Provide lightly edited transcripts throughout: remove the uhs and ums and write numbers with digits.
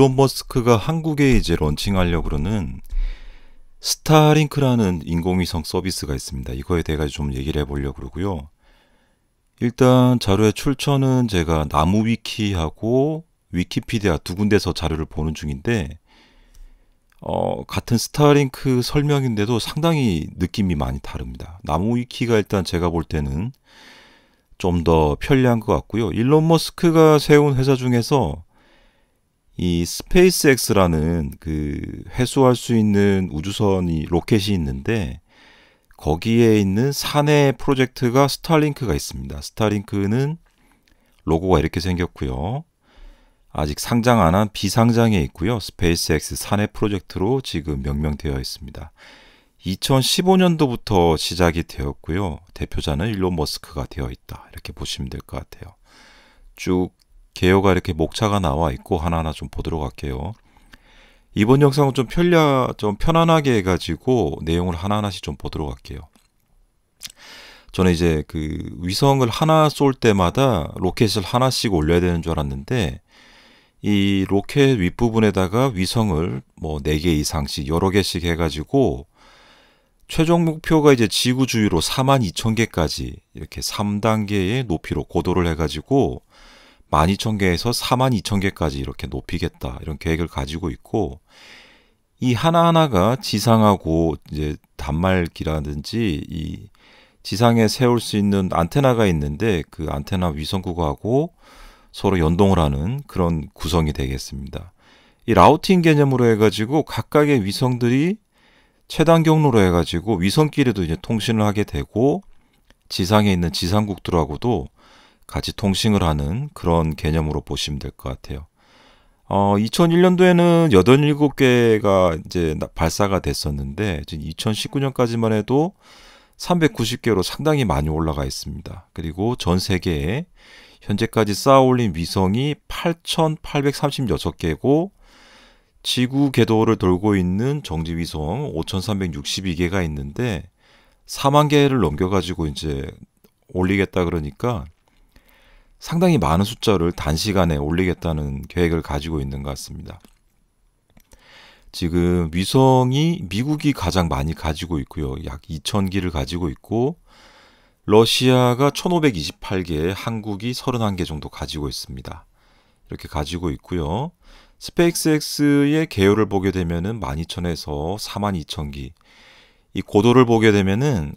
일론 머스크가 한국에 이제 런칭하려고 그러는 스타링크라는 인공위성 서비스가 있습니다. 이거에 대해 좀 얘기를 해보려고 그러고요. 일단 자료의 출처는 제가 나무위키하고 위키피디아 두 군데서 자료를 보는 중인데 같은 스타링크 설명인데도 상당히 느낌이 많이 다릅니다. 나무위키가 일단 제가 볼 때는 좀 더 편리한 것 같고요. 일론 머스크가 세운 회사 중에서 이 스페이스X라는 그 회수할 수 있는 우주선이 로켓이 있는데 거기에 있는 사내 프로젝트가 스타링크가 있습니다. 스타링크는 로고가 이렇게 생겼고요. 아직 상장 안 한 비상장에 있고요. 스페이스X 사내 프로젝트로 지금 명명되어 있습니다. 2015년도부터 시작이 되었고요. 대표자는 일론 머스크가 되어 있다. 이렇게 보시면 될 것 같아요. 쭉 개요가 이렇게 목차가 나와 있고 하나하나 좀 보도록 할게요. 이번 영상은 좀 편안하게 해가지고 내용을 하나하나씩 좀 보도록 할게요. 저는 이제 그 위성을 하나 쏠 때마다 로켓을 하나씩 올려야 되는 줄 알았는데 이 로켓 윗부분에다가 위성을 뭐 4개 이상씩 여러 개씩 해가지고 최종 목표가 이제 지구 주위로 42,000개까지 이렇게 3단계의 높이로 고도를 해가지고 12,000개에서 42,000개까지 이렇게 높이겠다 이런 계획을 가지고 있고 이 하나하나가 지상하고 이제 단말기라든지 이 지상에 세울 수 있는 안테나가 있는데 그 안테나 위성구하고 서로 연동을 하는 그런 구성이 되겠습니다. 이 라우팅 개념으로 해가지고 각각의 위성들이 최단 경로로 해가지고 위성끼리도 이제 통신을 하게 되고 지상에 있는 지상국들하고도 같이 통신을 하는 그런 개념으로 보시면 될 것 같아요. 2001년도에는 87개가 이제 발사가 됐었는데 2019년까지만 해도 390개로 상당히 많이 올라가 있습니다. 그리고 전 세계에 현재까지 쌓아 올린 위성이 8,836개고 지구 궤도를 돌고 있는 정지위성 5,362개가 있는데 4만 개를 넘겨가지고 이제 올리겠다 그러니까 상당히 많은 숫자를 단시간에 올리겠다는 계획을 가지고 있는 것 같습니다. 지금 위성이 미국이 가장 많이 가지고 있고요. 약 2,000기를 가지고 있고 러시아가 1,528개, 한국이 31개 정도 가지고 있습니다. 이렇게 가지고 있고요. 스페이스X의 개요를 보게 되면은 12,000에서 42,000기. 이 고도를 보게 되면은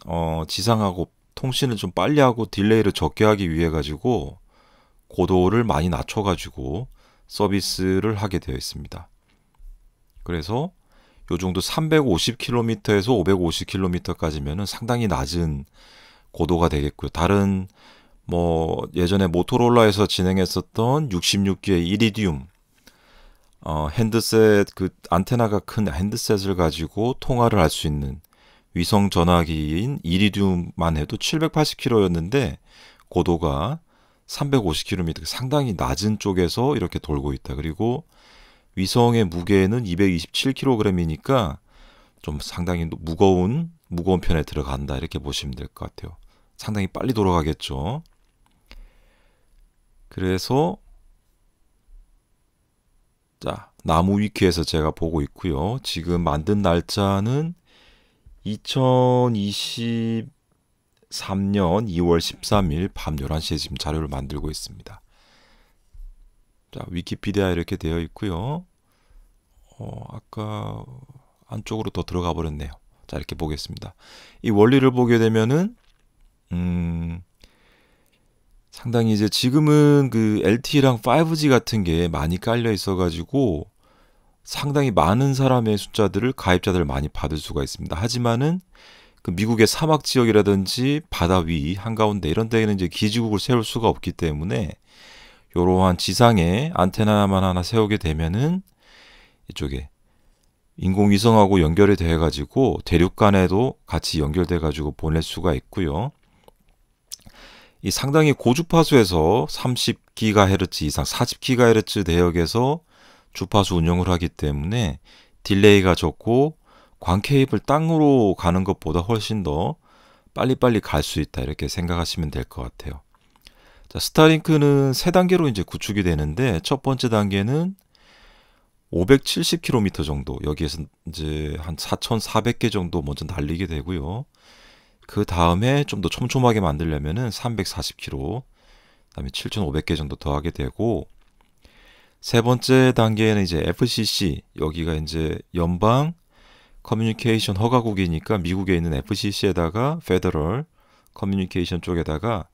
지상하고 통신을 좀 빨리 하고 딜레이를 적게 하기 위해 가지고 고도를 많이 낮춰 가지고 서비스를 하게 되어 있습니다. 그래서 요 정도 350km에서 550km까지면은 상당히 낮은 고도가 되겠고요. 다른 뭐 예전에 모토로라에서 진행했었던 66기의 이리디움 핸드셋 그 안테나가 큰 핸드셋을 가지고 통화를 할 수 있는 위성 전화기인 이리디움만 해도 780km였는데 고도가 350km 상당히 낮은 쪽에서 이렇게 돌고 있다. 그리고 위성의 무게는 227kg이니까 좀 상당히 무거운 편에 들어간다. 이렇게 보시면 될 것 같아요. 상당히 빨리 돌아가겠죠. 그래서 자, 나무위키에서 제가 보고 있고요. 지금 만든 날짜는 2023년 2월 13일 밤 11시에 지금 자료를 만들고 있습니다. 자, 위키피디아 이렇게 되어 있고요. 아까 안쪽으로 더 들어가 버렸네요. 자, 이렇게 보겠습니다. 이 원리를 보게 되면은 상당히 이제 지금은 그 LTE랑 5G 같은 게 많이 깔려 있어 가지고 상당히 많은 사람의 숫자들을 가입자들을 많이 받을 수가 있습니다. 하지만은 그 미국의 사막 지역이라든지 바다 위 한가운데 이런 데에는 이제 기지국을 세울 수가 없기 때문에 이러한 지상에 안테나만 하나 세우게 되면은 이쪽에 인공위성하고 연결이 돼 가지고 대륙간에도 같이 연결돼 가지고 보낼 수가 있고요. 이 상당히 고주파수에서 30GHz 이상 40GHz 대역에서 주파수 운영을 하기 때문에 딜레이가 적고 광 케이블 땅으로 가는 것보다 훨씬 더 빨리빨리 갈 수 있다. 이렇게 생각하시면 될 것 같아요. 자, 스타링크는 세 단계로 이제 구축이 되는데 첫 번째 단계는 570km 정도, 여기에서 이제 한 4,400개 정도 먼저 날리게 되고요. 그 다음에 좀 더 촘촘하게 만들려면은 340km, 그다음에 7,500개 정도 더 하게 되고, 세 번째 단계는 이제 FCC, 여기가 이제 연방 커뮤니케이션 허가국이니까 미국에 있는 FCC에다가 페더럴 커뮤니케이션 쪽에다가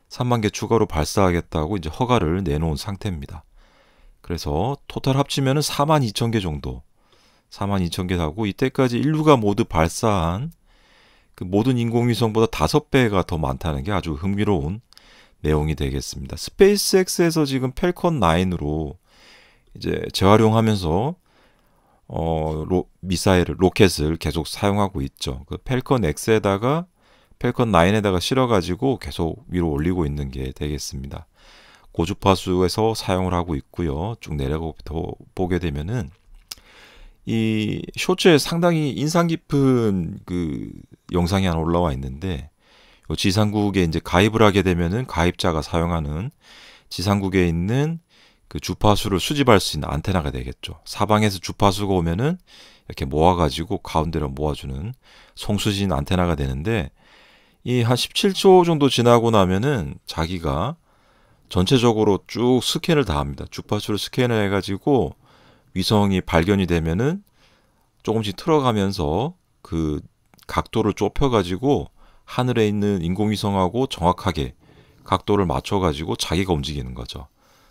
3만 개 추가로 발사하겠다고 이제 허가를 내놓은 상태입니다. 그래서 토탈 합치면은 4만 2천 개 정도, 4만 2천 개 하고, 이때까지 인류가 모두 발사한 그 모든 인공위성보다 5배가 더 많다는 게 아주 흥미로운 내용이 되겠습니다. 스페이스X에서 지금 펠컨 9으로 이제 재활용하면서 미사일을, 로켓을 계속 사용하고 있죠. 그 펠컨 X에다가 펠컨 9에다가 실어가지고 계속 위로 올리고 있는 게 되겠습니다. 고주파수에서 사용을 하고 있고요. 쭉 내려가 보게 되면은 이 쇼츠에 상당히 인상 깊은 그 영상이 하나 올라와 있는데, 요 지상국에 이제 가입을 하게 되면은 가입자가 사용하는 지상국에 있는 그 주파수를 수집할 수 있는 안테나가 되겠죠. 사방에서 주파수가 오면은 이렇게 모아가지고 가운데로 모아주는 송수진 안테나가 되는데, 이 한 17초 정도 지나고 나면은 자기가 전체적으로 쭉 스캔을 다 합니다. 주파수를 스캔을 해가지고 위성이 발견이 되면은 조금씩 틀어가면서 그 각도를 좁혀가지고 하늘에 있는 인공위성하고 정확하게 각도를 맞춰가지고 자기가 움직이는 거죠.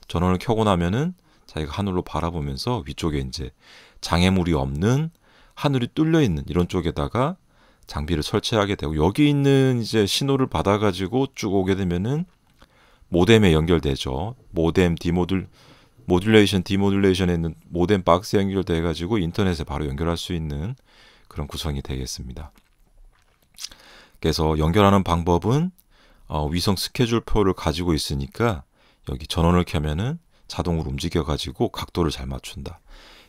전원을 켜고 나면은 자기가 하늘로 바라보면서 위쪽에 이제 장애물이 없는 하늘이 뚫려 있는 이런 쪽에다가 장비를 설치하게 되고, 여기 있는 이제 신호를 받아가지고 쭉 오게 되면은 모뎀에 연결되죠. 모뎀 디모듈레이션에 있는 모뎀 박스에 연결돼 가지고 인터넷에 바로 연결할 수 있는 그런 구성이 되겠습니다. 그래서 연결하는 방법은 위성 스케줄표를 가지고 있으니까 여기 전원을 켜면은 자동으로 움직여 가지고 각도를 잘 맞춘다.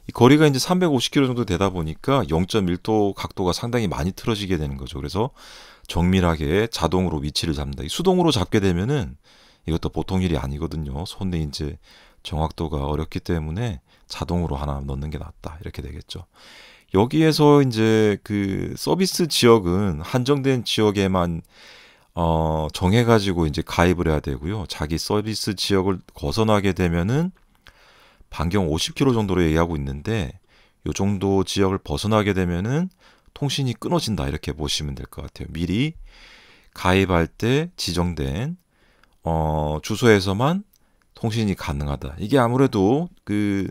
이 거리가 이제 350km 정도 되다 보니까 0.1도 각도가 상당히 많이 틀어지게 되는 거죠. 그래서 정밀하게 자동으로 위치를 잡는다. 이 수동으로 잡게 되면은 이것도 보통 일이 아니거든요. 손에 이제 정확도가 어렵기 때문에 자동으로 하나 넣는 게 낫다. 이렇게 되겠죠. 여기에서 이제 그 서비스 지역은 한정된 지역에만 정해가지고 이제 가입을 해야 되고요. 자기 서비스 지역을 벗어나게 되면은 반경 50km 정도로 얘기하고 있는데, 요 정도 지역을 벗어나게 되면은 통신이 끊어진다. 이렇게 보시면 될 것 같아요. 미리 가입할 때 지정된 주소에서만 통신이 가능하다. 이게 아무래도 그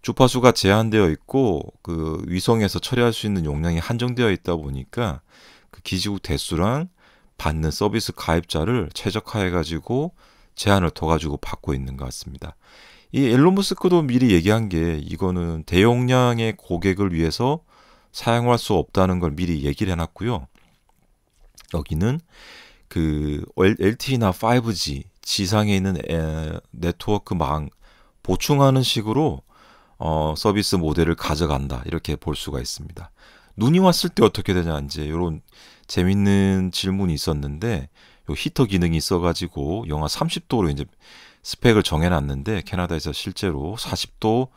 주파수가 제한되어 있고 그 위성에서 처리할 수 있는 용량이 한정되어 있다 보니까 그 기지국 대수랑 받는 서비스 가입자를 최적화해 가지고 제한을 둬 가지고 받고 있는 것 같습니다. 이 일론 머스크도 미리 얘기한 게, 이거는 대용량의 고객을 위해서 사용할 수 없다는 걸 미리 얘기를 해놨고요. 여기는 그 LTE나 5G 지상에 있는 네트워크망 보충하는 식으로 서비스 모델을 가져간다. 이렇게 볼 수가 있습니다. 눈이 왔을 때 어떻게 되냐, 이제 이런 재밌는 질문이 있었는데, 요 히터 기능이 있어가지고 영하 30도로 이제 스펙을 정해놨는데, 캐나다에서 실제로 40도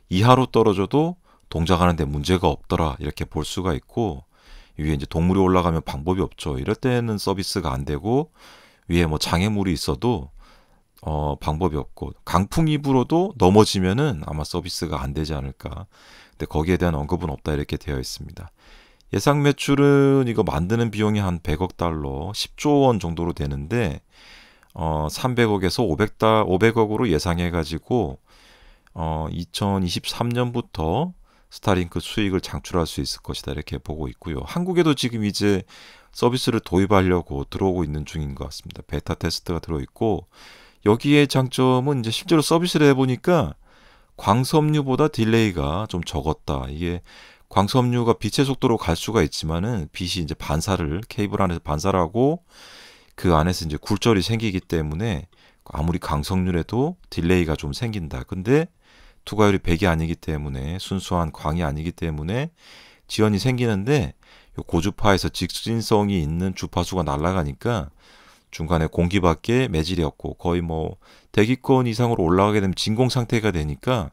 이하로 떨어져도 동작하는데 문제가 없더라. 이렇게 볼 수가 있고, 위에 이제 동물이 올라가면 방법이 없죠. 이럴 때는 서비스가 안 되고, 위에 뭐 장애물이 있어도 방법이 없고, 강풍이 불어도 넘어지면은 아마 서비스가 안 되지 않을까. 근데 거기에 대한 언급은 없다. 이렇게 되어 있습니다. 예상 매출은 이거 만드는 비용이 한 100억 달러, 10조 원 정도로 되는데, 300억에서 500억으로 예상해가지고 2023년부터 스타링크 수익을 장출할 수 있을 것이다. 이렇게 보고 있고요. 한국에도 지금 이제 서비스를 도입하려고 들어오고 있는 중인 것 같습니다. 베타 테스트가 들어있고, 여기에 장점은 이제 실제로 서비스를 해보니까 광섬유보다 딜레이가 좀 적었다. 이게 광섬유가 빛의 속도로 갈 수가 있지만은 빛이 이제 케이블 안에서 반사를 하고 그 안에서 이제 굴절이 생기기 때문에 아무리 강성률에도 딜레이가 좀 생긴다. 근데 투과율이 100이 아니기 때문에, 순수한 광이 아니기 때문에 지연이 생기는데, 요 고주파에서 직진성이 있는 주파수가 날아가니까 중간에 공기밖에 매질이 없고 거의 뭐 대기권 이상으로 올라가게 되면 진공 상태가 되니까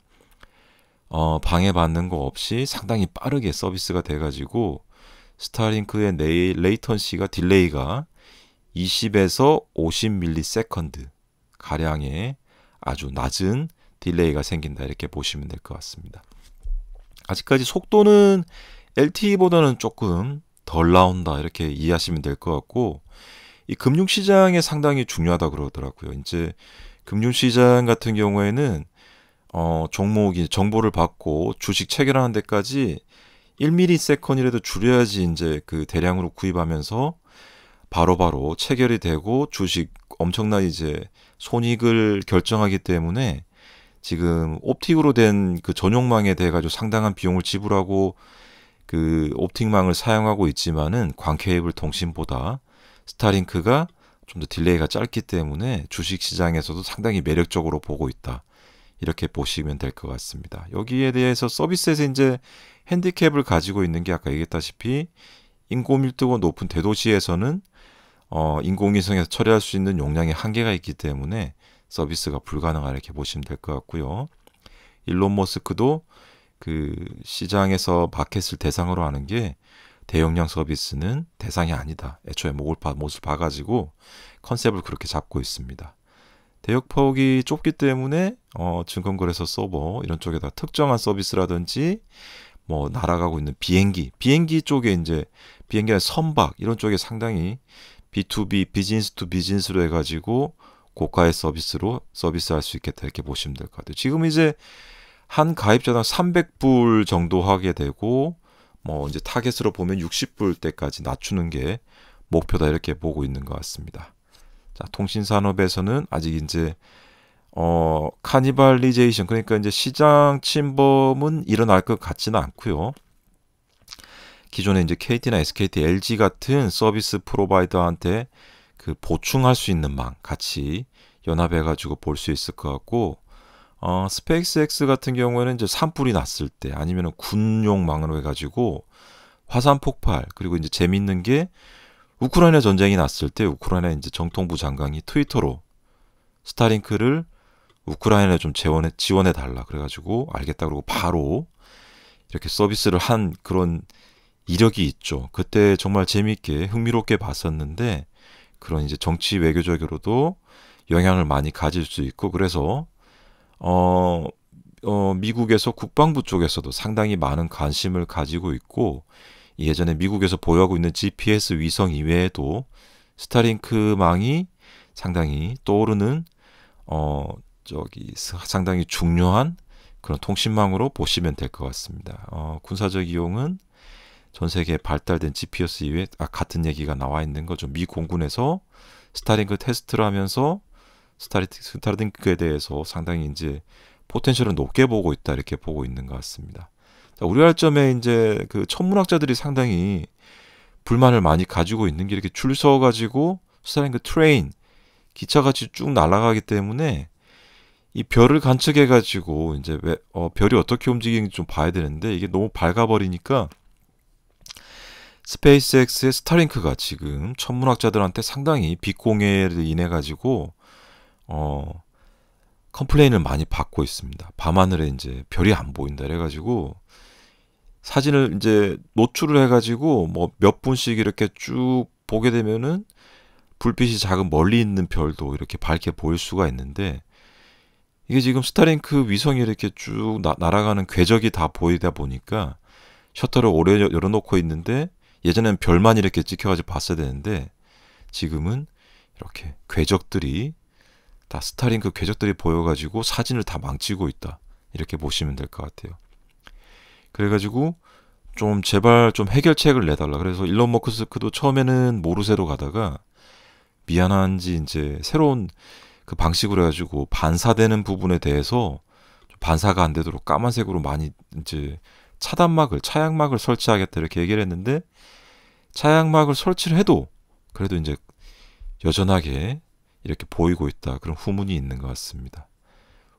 방해받는 거 없이 상당히 빠르게 서비스가 돼가지고 스타링크의 레이턴시가 딜레이가 20에서 50ms 가량의 아주 낮은 딜레이가 생긴다 이렇게 보시면 될 것 같습니다. 아직까지 속도는 LTE보다는 조금 덜 나온다 이렇게 이해하시면 될 것 같고 이 금융시장에 상당히 중요하다 그러더라고요. 이제 금융시장 같은 경우에는 종목이 정보를 받고 주식 체결하는 데까지 1ms이라도 줄여야지 이제 그 대량으로 구입하면서 바로바로 체결이 되고 주식 엄청나게 이제 손익을 결정하기 때문에 지금 옵틱으로 된 그 전용망에 대해 가지고 상당한 비용을 지불하고 그 옵틱망을 사용하고 있지만은 광케이블 통신보다 스타링크가 좀 더 딜레이가 짧기 때문에 주식 시장에서도 상당히 매력적으로 보고 있다. 이렇게 보시면 될 것 같습니다. 여기에 대해서 서비스에서 이제 핸디캡을 가지고 있는 게 아까 얘기했다시피 인구밀도가 높은 대도시에서는 인공위성에서 처리할 수 있는 용량의 한계가 있기 때문에 서비스가 불가능하다 이렇게 보시면 될 것 같고요. 일론 머스크도 그 시장에서 마켓을 대상으로 하는 게 대용량 서비스는 대상이 아니다. 애초에 못을 봐가지고 컨셉을 그렇게 잡고 있습니다. 대역폭이 좁기 때문에 증권거래소 서버 이런 쪽에다 특정한 서비스라든지 뭐 날아가고 있는 비행기 쪽에 이제 비행기의 선박 이런 쪽에 상당히 B2B 비즈니스 투 비즈니스로 해가지고 고가의 서비스로 서비스할 수 있겠다 이렇게 보시면 될 것 같아요. 지금 이제 한 가입자당 300불 정도 하게 되고 뭐 이제 타겟으로 보면 60불대까지 낮추는 게 목표다 이렇게 보고 있는 것 같습니다. 자, 통신산업에서는 아직 이제 카니발리제이션 그러니까 이제 시장 침범은 일어날 것 같지는 않고요. 기존에 이제 KT나 SKT, LG 같은 서비스 프로바이더한테 그 보충할 수 있는 망 같이 연합해 가지고 볼 수 있을 것 같고 스페이스X 같은 경우에는 이제 산불이 났을 때 아니면 군용망으로 해가지고 화산 폭발 그리고 이제 재밌는 게 우크라이나 전쟁이 났을 때 우크라이나 이제 정통부 장관이 트위터로 스타링크를 우크라이나에 좀 지원해 달라 그래가지고 알겠다 그러고 바로 이렇게 서비스를 한 그런 이력이 있죠. 그때 정말 재밌게 흥미롭게 봤었는데 그런 이제 정치 외교적으로도 영향을 많이 가질 수 있고 그래서 미국에서 국방부 쪽에서도 상당히 많은 관심을 가지고 있고 예전에 미국에서 보유하고 있는 GPS 위성 이외에도 스타링크망이 상당히 떠오르는 상당히 중요한 그런 통신망으로 보시면 될 것 같습니다. 군사적 이용은 전 세계에 발달된 GPS 이외에 같은 얘기가 나와 있는 거죠. 미 공군에서 스타링크 테스트를 하면서 스타링크에 대해서 상당히 이제 포텐셜을 높게 보고 있다 이렇게 보고 있는 것 같습니다. 자, 우리 할점에 이제 그 천문학자들이 상당히 불만을 많이 가지고 있는 게 이렇게 줄 서가지고 스타링크 트레인 기차같이 쭉 날아가기 때문에 이 별을 관측해가지고 이제 별이 어떻게 움직이는지 좀 봐야 되는데 이게 너무 밝아버리니까 스페이스X의 스타링크가 지금 천문학자들한테 상당히 빛공해를 인해 가지고 컴플레인을 많이 받고 있습니다. 밤하늘에 이제 별이 안 보인다 그래가지고 사진을 이제 노출을 해가지고 뭐 몇 분씩 이렇게 쭉 보게 되면은 불빛이 작은 멀리 있는 별도 이렇게 밝게 보일 수가 있는데 이게 지금 스타링크 위성이 이렇게 쭉 날아가는 궤적이 다 보이다 보니까 셔터를 오래 열어놓고 있는데 예전엔 별만 이렇게 찍혀가지고 봤어야 되는데 지금은 이렇게 궤적들이 다 스타링크 궤적들이 보여가지고 사진을 다 망치고 있다 이렇게 보시면 될 것 같아요. 그래가지고 좀 제발 좀 해결책을 내달라. 그래서 일론 머스크도 처음에는 모르쇠로 가다가 미안한지 이제 새로운 그 방식으로 해가지고 반사되는 부분에 대해서 반사가 안 되도록 까만색으로 많이 이제 차양막을 설치하겠다 이렇게 얘기를 했는데 차양막을 설치를 해도 그래도 이제 여전하게 이렇게 보이고 있다 그런 후문이 있는 것 같습니다.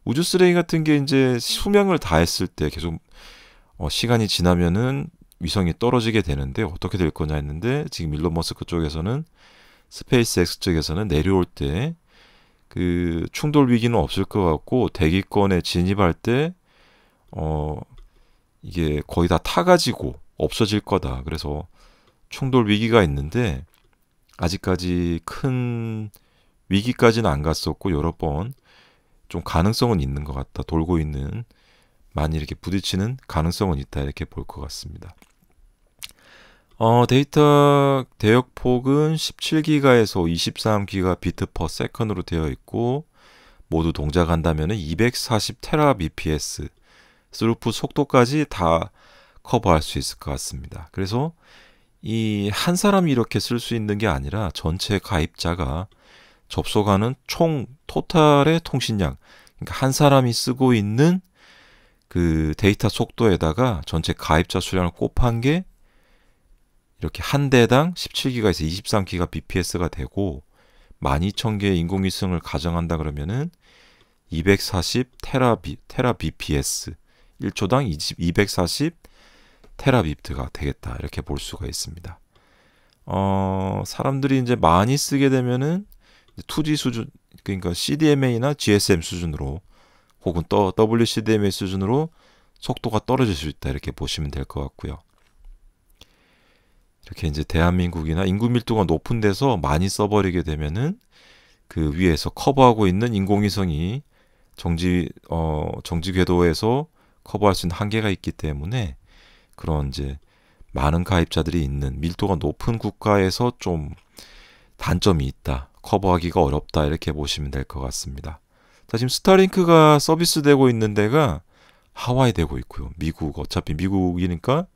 우주 쓰레기 같은 게 이제 수명을 다했을 때 계속 시간이 지나면은 위성이 떨어지게 되는데 어떻게 될 거냐 했는데 지금 일론 머스크 쪽에서는 스페이스X 쪽에서는 내려올 때 그 충돌 위기는 없을 것 같고 대기권에 진입할 때 이게 거의 다 타가지고 없어질 거다. 그래서 충돌 위기가 있는데 아직까지 큰 위기까지는 안 갔었고 여러 번 좀 가능성은 있는 것 같다. 돌고 있는 많이 이렇게 부딪히는 가능성은 있다. 이렇게 볼 것 같습니다. 데이터 대역폭은 17기가에서 23기가 비트 퍼 세컨으로 되어 있고 모두 동작한다면 240 테라bps 스루프 속도까지 다 커버할 수 있을 것 같습니다. 그래서 이 한 사람이 이렇게 쓸 수 있는 게 아니라 전체 가입자가 접속하는 총 토탈의 통신량, 그러니까 한 사람이 쓰고 있는 그 데이터 속도에다가 전체 가입자 수량을 곱한 게 이렇게 한 대당 17기가에서 23기가 bps가 되고 12,000개의 인공위성을 가정한다 그러면은 240 테라bps 1초당 240 테라비트가 되겠다. 이렇게 볼 수가 있습니다. 사람들이 이제 많이 쓰게 되면은 2G 수준, 그러니까 CDMA나 GSM 수준으로 혹은 또 WCDMA 수준으로 속도가 떨어질 수 있다. 이렇게 보시면 될 것 같고요. 이렇게 이제 대한민국이나 인구 밀도가 높은 데서 많이 써버리게 되면은 그 위에서 커버하고 있는 인공위성이 정지 궤도에서 커버할 수 있는 한계가 있기 때문에 그런 이제 많은 가입자들이 있는 밀도가 높은 국가에서 좀 단점이 있다. 커버하기가 어렵다. 이렇게 보시면 될 것 같습니다. 자, 지금 스타링크가 서비스되고 있는 데가 하와이 되고 있고요. 미국, 어차피 미국이니까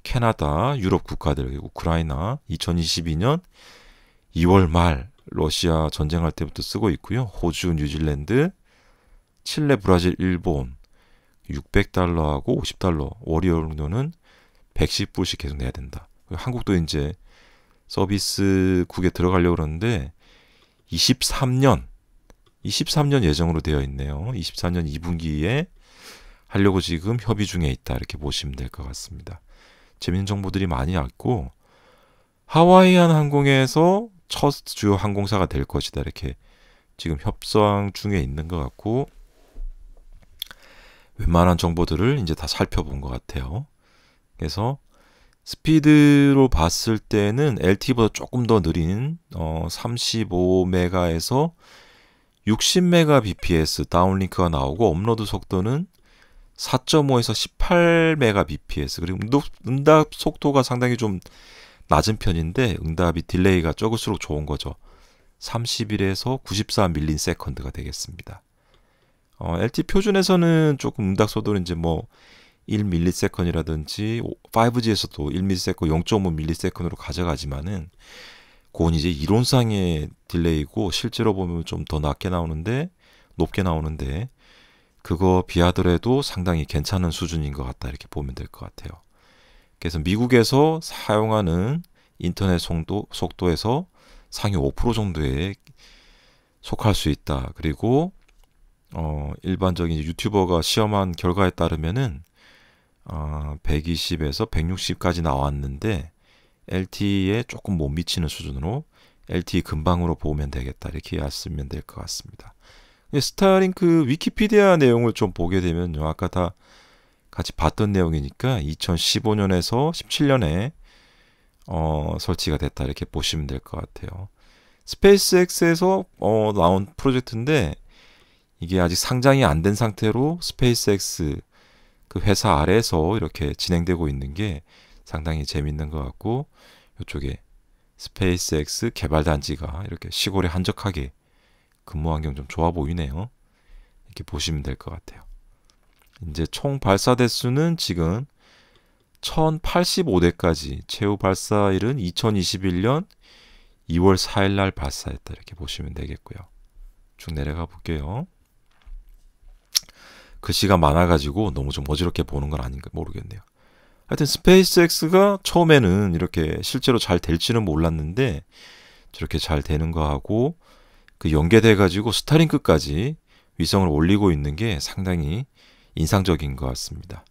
캐나다, 유럽 국가들, 우크라이나 2022년 2월 말 러시아 전쟁할 때부터 쓰고 있고요. 호주, 뉴질랜드, 칠레, 브라질, 일본 600달러하고 50달러 월이용료는 110불씩 계속 내야 된다. 한국도 이제 서비스국에 들어가려고 그러는데 23년 예정으로 되어 있네요. 24년 2분기에 하려고 지금 협의 중에 있다. 이렇게 보시면 될 것 같습니다. 재밌는 정보들이 많이 왔고 하와이안 항공에서 첫 주요 항공사가 될 것이다. 이렇게 지금 협상 중에 있는 것 같고 웬만한 정보들을 이제 다 살펴본 것 같아요. 그래서 스피드로 봤을 때는 LTE보다 조금 더 느린 35메가에서 60메가bps 다운링크가 나오고 업로드 속도는 4.5에서 18메가bps 그리고 응답 속도가 상당히 좀 낮은 편인데 응답이 딜레이가 적을수록 좋은 거죠. 31에서 94ms가 되겠습니다. LTE 표준에서는 조금 응답 속도는 이제 뭐 1ms이라든지 5G에서도 1ms, 0.5ms로 가져가지만은 그건 이제 이론상의 딜레이고 실제로 보면 좀 더 높게 나오는데 그거 비하더라도 상당히 괜찮은 수준인 것 같다. 이렇게 보면 될 것 같아요. 그래서 미국에서 사용하는 인터넷 속도에서 상위 5% 정도에 속할 수 있다. 그리고 일반적인 유튜버가 시험한 결과에 따르면은 120에서 160까지 나왔는데 LTE에 조금 못 미치는 수준으로 LTE 근방으로 보면 되겠다. 이렇게 이해하시면 될 것 같습니다. 스타링크 위키피디아 내용을 좀 보게 되면요. 아까 다 같이 봤던 내용이니까 2015년에서 17년에 설치가 됐다. 이렇게 보시면 될 것 같아요. 스페이스X에서 나온 프로젝트인데 이게 아직 상장이 안 된 상태로 스페이스X 그 회사 아래에서 이렇게 진행되고 있는 게 상당히 재밌는 것 같고 이쪽에 스페이스X 개발 단지가 이렇게 시골에 한적하게 근무 환경 좀 좋아 보이네요. 이렇게 보시면 될 것 같아요. 이제 총 발사 대수는 지금 1085대까지 최후 발사일은 2021년 2월 4일 날 발사했다. 이렇게 보시면 되겠고요. 쭉 내려가 볼게요. 글씨가 많아가지고 너무 좀 어지럽게 보는 건 아닌가 모르겠네요. 하여튼 스페이스X가 처음에는 이렇게 실제로 잘 될지는 몰랐는데 저렇게 잘 되는 거하고 그 연계돼가지고 스타링크까지 위성을 올리고 있는 게 상당히 인상적인 것 같습니다.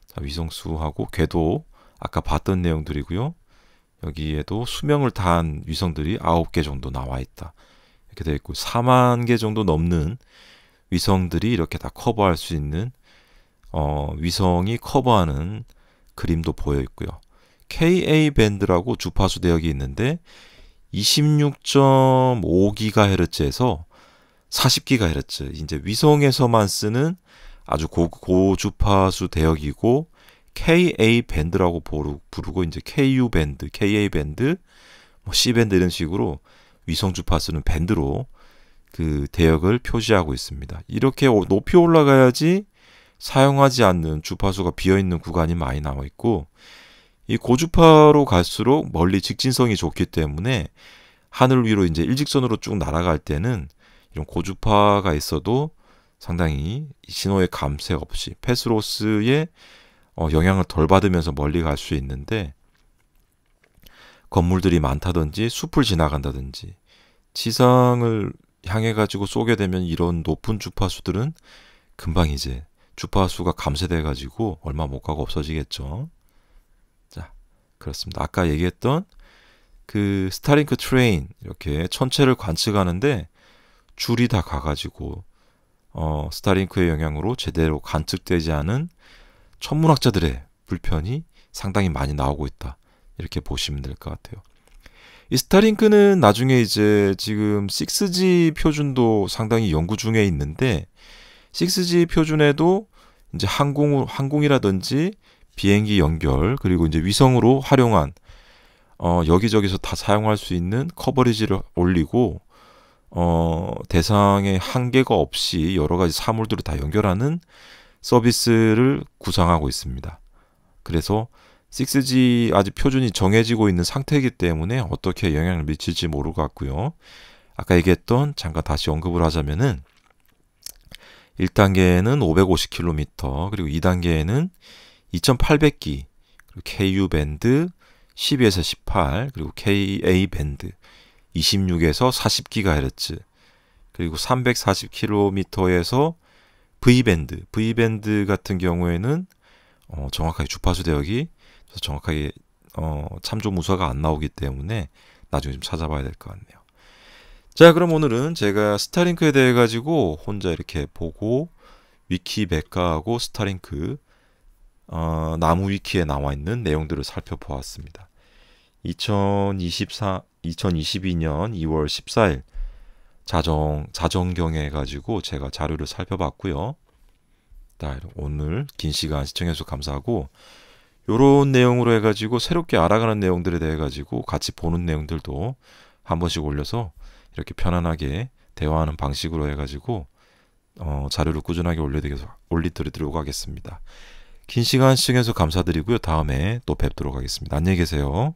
자, 위성수하고 궤도 아까 봤던 내용들이고요. 여기에도 수명을 다한 위성들이 9개 정도 나와 있다. 이렇게 되어 있고 4만 개 정도 넘는 위성들이 이렇게 다 커버할 수 있는 위성이 커버하는 그림도 보여 있고요. Ka 밴드라고 주파수 대역이 있는데 26.5GHz에서 40GHz, 이제 위성에서만 쓰는 아주 고주파수 대역이고, Ka 밴드라고 부르고 이제 Ku 밴드, Ka 밴드, 뭐 C 밴드 이런 식으로 위성 주파수는 밴드로 그 대역을 표시하고 있습니다. 이렇게 높이 올라가야지 사용하지 않는 주파수가 비어 있는 구간이 많이 나와 있고, 이 고주파로 갈수록 멀리 직진성이 좋기 때문에 하늘 위로 이제 일직선으로 쭉 날아갈 때는 이런 고주파가 있어도 상당히 신호의 감쇄 없이 패스로스의 영향을 덜 받으면서 멀리 갈 수 있는데, 건물들이 많다든지 숲을 지나간다든지 지상을 향해 가지고 쏘게 되면 이런 높은 주파수들은 금방 이제 주파수가 감쇄돼 가지고 얼마 못 가고 없어지겠죠. 자, 그렇습니다. 아까 얘기했던 그 스타링크 트레인, 이렇게 천체를 관측하는데 줄이 다 가가지고 스타링크의 영향으로 제대로 관측되지 않은 천문학자들의 불편이 상당히 많이 나오고 있다, 이렇게 보시면 될 것 같아요. 이 스타링크는 나중에 이제 지금 6G 표준도 상당히 연구 중에 있는데, 6G 표준에도 이제 항공이라든지 비행기 연결, 그리고 이제 위성으로 활용한 여기저기서 다 사용할 수 있는 커버리지를 올리고, 대상의 한계가 없이 여러 가지 사물들을 다 연결하는 서비스를 구상하고 있습니다. 그래서 6G 아직 표준이 정해지고 있는 상태이기 때문에 어떻게 영향을 미칠지 모를 것 같고요. 아까 얘기했던, 잠깐 다시 언급을 하자면은 1단계에는 550km, 그리고 2단계에는 2800기, 그리고 Ku 밴드 12에서 18, 그리고 Ka 밴드 26에서 40GHz, 그리고 340km에서 V밴드 같은 경우에는 정확하게 주파수 대역이 정확하게 참조 무사가 안 나오기 때문에 나중에 좀 찾아봐야 될 것 같네요. 자, 그럼 오늘은 제가 스타링크에 대해 가지고 혼자 이렇게 보고 위키 백과하고 스타링크 나무 위키에 나와 있는 내용들을 살펴보았습니다. 2022년 2월 14일 자정경에 가지고 제가 자료를 살펴봤고요. 오늘 긴 시간 시청해주셔서 감사하고, 요런 내용으로 해가지고 새롭게 알아가는 내용들에 대해 가지고 같이 보는 내용들도 한 번씩 올려서 이렇게 편안하게 대화하는 방식으로 해가지고 자료를 꾸준하게 올리드리도록 하겠습니다. 긴 시간 시청해주셔서 감사드리고요. 다음에 또 뵙도록 하겠습니다. 안녕히 계세요.